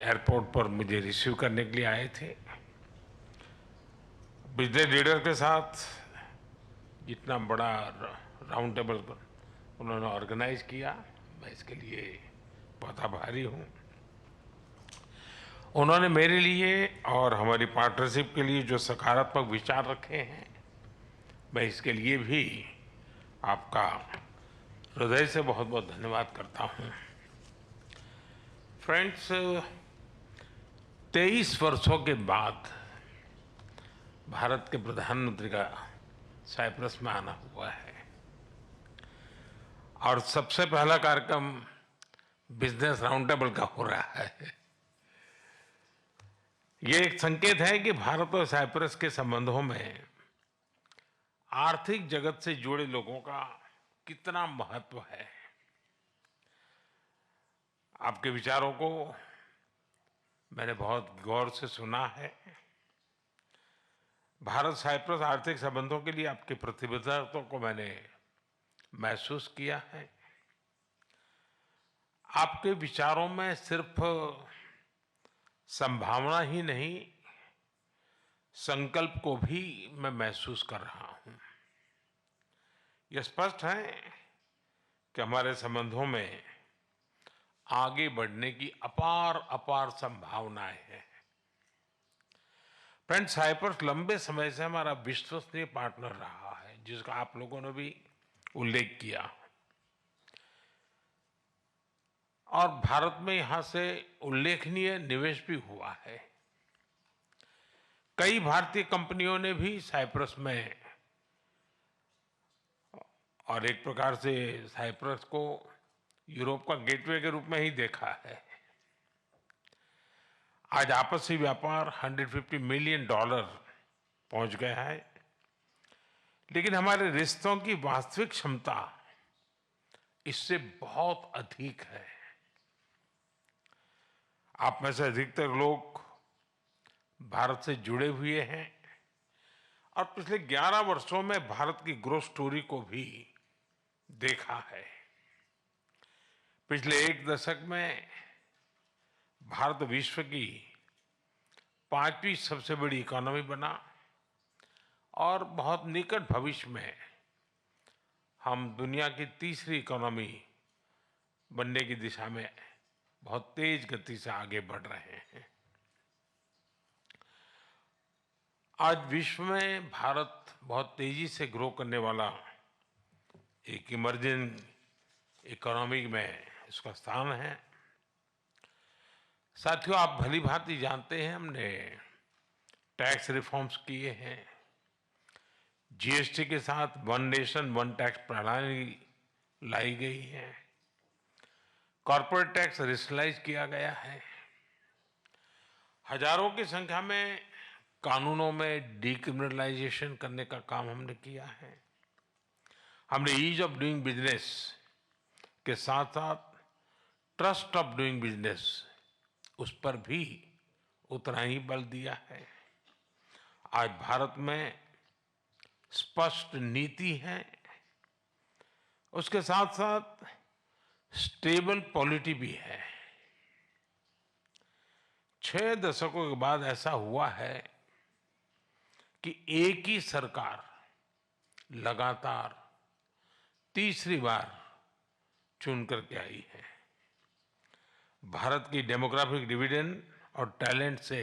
Airport पर मुझे receive करने के लिए आए थे। बिजनेस लीडर के साथ इतना बड़ा राउंड टेबल उन्होंने ऑर्गेनाइज किया, मैं इसके लिए बहुत आभारी हूँ। उन्होंने मेरे लिए और हमारी पार्टनरशिप के लिए जो सकारात्मक विचार रखे हैं, मैं इसके लिए भी आपका हृदय से बहुत बहुत धन्यवाद करता हूँ। फ्रेंड्स, 23 वर्षों के बाद भारत के प्रधानमंत्री का साइप्रस में आना हुआ है और सबसे पहला कार्यक्रम बिजनेस राउंड टेबल का हो रहा है। ये एक संकेत है कि भारत और साइप्रस के संबंधों में आर्थिक जगत से जुड़े लोगों का कितना महत्व है। आपके विचारों को मैंने बहुत गौर से सुना है। भारत साइप्रस आर्थिक संबंधों के लिए आपकी प्रतिबद्धता को मैंने महसूस किया है। आपके विचारों में सिर्फ संभावना ही नहीं, संकल्प को भी मैं महसूस कर रहा हूं। यह स्पष्ट है कि हमारे संबंधों में आगे बढ़ने की अपार अपार संभावनाएं हैं। फ्रेंड्स, साइप्रस लंबे समय से हमारा विश्वसनीय पार्टनर रहा है, जिसका आप लोगों ने भी उल्लेख किया, और भारत में यहां से उल्लेखनीय निवेश भी हुआ है। कई भारतीय कंपनियों ने भी साइप्रस में, और एक प्रकार से साइप्रस को यूरोप का गेटवे के रूप में ही देखा है। आज आपसी व्यापार $150 मिलियन पहुंच गया है, लेकिन हमारे रिश्तों की वास्तविक क्षमता इससे बहुत अधिक है। आप में से अधिकतर लोग भारत से जुड़े हुए हैं और पिछले 11 वर्षों में भारत की ग्रोथ स्टोरी को भी देखा है। पिछले एक दशक में भारत विश्व की 5वीं सबसे बड़ी इकोनॉमी बना और बहुत निकट भविष्य में हम दुनिया की तीसरी इकोनॉमी बनने की दिशा में बहुत तेज गति से आगे बढ़ रहे हैं। आज विश्व में भारत बहुत तेजी से ग्रो करने वाला एक इमर्जिंग इकोनॉमी में इसका स्थान है। साथियों, आप भली भांति जानते हैं, हमने टैक्स रिफॉर्म्स किए हैं। जीएसटी के साथ वन नेशन वन टैक्स प्रणाली लाई गई है। कॉर्पोरेट टैक्स रेशनलाइज किया गया है। हजारों की संख्या में कानूनों में डीक्रिमिनलाइजेशन करने का काम हमने किया है। हमने ईज ऑफ डूइंग बिजनेस के साथ साथ ट्रस्ट ऑफ डूइंग बिजनेस, उस पर भी उतना ही बल दिया है। आज भारत में स्पष्ट नीति है, उसके साथ साथ स्टेबल पॉलिटी भी है। 6 दशकों के बाद ऐसा हुआ है कि एक ही सरकार लगातार तीसरी बार चुन करके आई है। भारत की डेमोग्राफिक डिविडेंड और टैलेंट से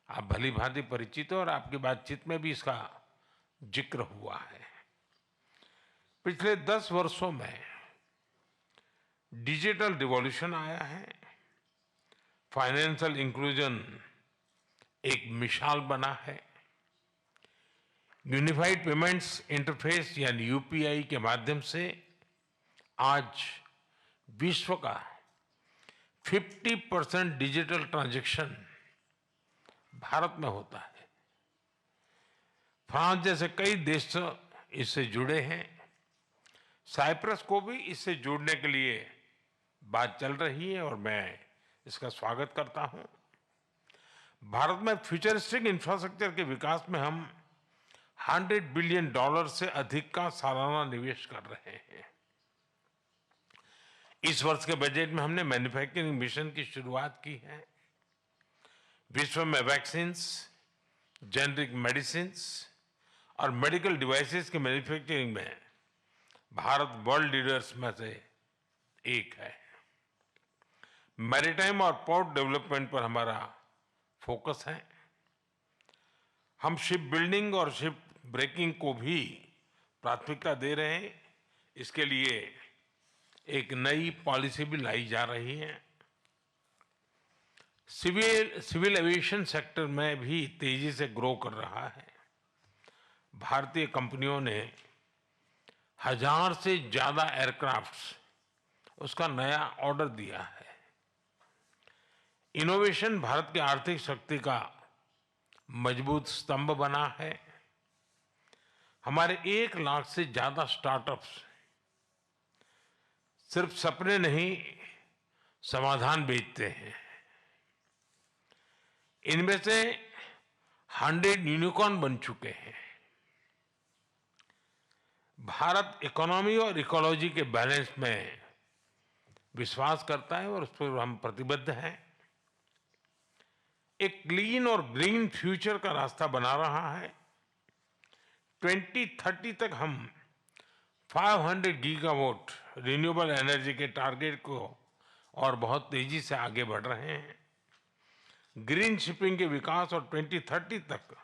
आप भली भांति परिचित हो और आपकी बातचीत में भी इसका जिक्र हुआ है। पिछले 10 वर्षों में डिजिटल रिवॉल्यूशन आया है। फाइनेंशियल इंक्लूजन एक मिसाल बना है। यूनिफाइड पेमेंट्स इंटरफेस यानी यूपीआई के माध्यम से आज विश्व का 50% डिजिटल ट्रांजैक्शन भारत में होता है। फ्रांस जैसे कई देश इससे जुड़े हैं। साइप्रस को भी इससे जुड़ने के लिए बात चल रही है और मैं इसका स्वागत करता हूं। भारत में फ्यूचरिस्टिक इंफ्रास्ट्रक्चर के विकास में हम $100 बिलियन से अधिक का सालाना निवेश कर रहे हैं। इस वर्ष के बजट में हमने मैन्युफैक्चरिंग मिशन की शुरुआत की है। विश्व में वैक्सीन्स, जेनरिक मेडिसिन्स और मेडिकल डिवाइसेस की मैन्युफैक्चरिंग में भारत वर्ल्ड लीडर्स में से एक है। मैरीटाइम और पोर्ट डेवलपमेंट पर हमारा फोकस है। हम शिप बिल्डिंग और शिप ब्रेकिंग को भी प्राथमिकता दे रहे हैं। इसके लिए एक नई पॉलिसी भी लाई जा रही है। सिविल एविएशन सेक्टर में भी तेजी से ग्रो कर रहा है। भारतीय कंपनियों ने 1000 से ज्यादा एयरक्राफ्ट्स उसका नया ऑर्डर दिया है। इनोवेशन भारत की आर्थिक शक्ति का मजबूत स्तंभ बना है। हमारे 1 लाख से ज्यादा स्टार्टअप्स सिर्फ सपने नहीं, समाधान बेचते हैं। इनमें से 100 यूनिकॉर्न बन चुके हैं। भारत इकोनॉमी और इकोलॉजी के बैलेंस में विश्वास करता है और उस पर हम प्रतिबद्ध हैं। एक क्लीन और ग्रीन फ्यूचर का रास्ता बना रहा है। 2030 तक हम 500 गीगावाट रिन्यूएबल एनर्जी के टारगेट को और बहुत तेजी से आगे बढ़ रहे हैं। ग्रीन शिपिंग के विकास और 2030 तक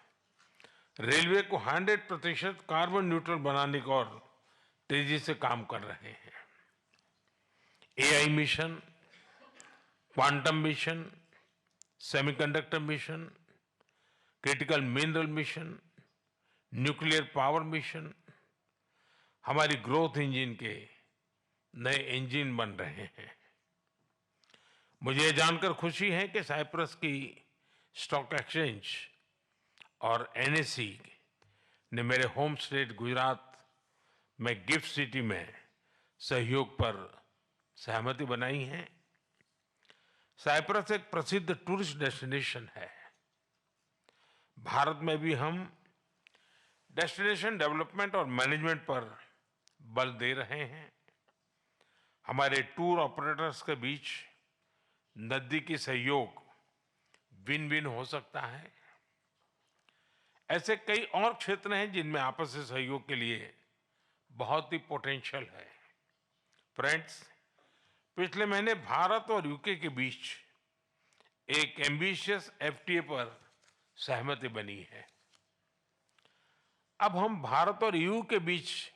रेलवे को 100% कार्बन न्यूट्रल बनाने को और तेजी से काम कर रहे हैं। AI mission, quantum mission, semiconductor mission, critical mineral mission, nuclear power mission हमारी ग्रोथ इंजन के नए इंजन बन रहे हैं। मुझे जानकर खुशी है कि साइप्रस की स्टॉक एक्सचेंज और एनएसई ने मेरे होम स्टेट गुजरात में गिफ्ट सिटी में सहयोग पर सहमति बनाई है। साइप्रस एक प्रसिद्ध टूरिस्ट डेस्टिनेशन है। भारत में भी हम डेस्टिनेशन डेवलपमेंट और मैनेजमेंट पर बल दे रहे हैं। हमारे टूर ऑपरेटर्स के बीच नजदीकी सहयोग विन विन हो सकता है। ऐसे कई और क्षेत्र हैं जिनमें आपसी सहयोग के लिए बहुत ही पोटेंशियल है। फ्रेंड्स, पिछले महीने भारत और यूके के बीच एक एम्बिशियस एफटीए पर सहमति बनी है। अब हम भारत और यूके के बीच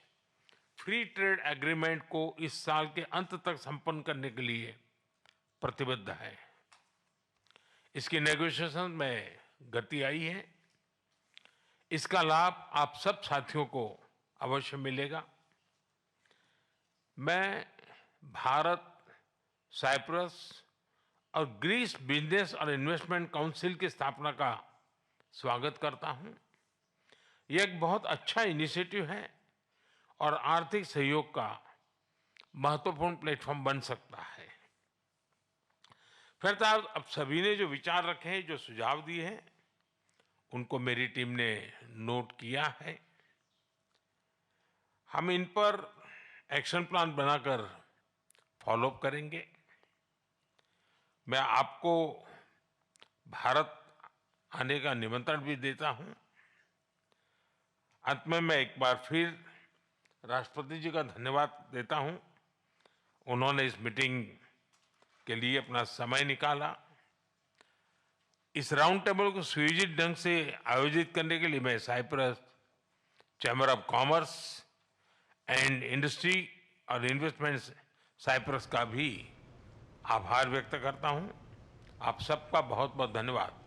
फ्री ट्रेड एग्रीमेंट को इस साल के अंत तक संपन्न करने के लिए प्रतिबद्ध है। इसकी नेगोशिएशन में गति आई है। इसका लाभ आप सब साथियों को अवश्य मिलेगा। मैं भारत, साइप्रस और ग्रीस बिजनेस और इन्वेस्टमेंट काउंसिल की स्थापना का स्वागत करता हूं। यह एक बहुत अच्छा इनिशिएटिव है और आर्थिक सहयोग का महत्वपूर्ण प्लेटफॉर्म बन सकता है। फिर साहब, अब सभी ने जो विचार रखे हैं, जो सुझाव दिए हैं, उनको मेरी टीम ने नोट किया है। हम इन पर एक्शन प्लान बनाकर फॉलोअप करेंगे। मैं आपको भारत आने का निमंत्रण भी देता हूं। अंत में मैं एक बार फिर राष्ट्रपति जी का धन्यवाद देता हूं। उन्होंने इस मीटिंग के लिए अपना समय निकाला। इस राउंड टेबल को सुयोजित ढंग से आयोजित करने के लिए मैं Cyprus chamber of commerce and industry और इन्वेस्टमेंट साइप्रस का भी आभार व्यक्त करता हूं। आप सबका बहुत बहुत धन्यवाद।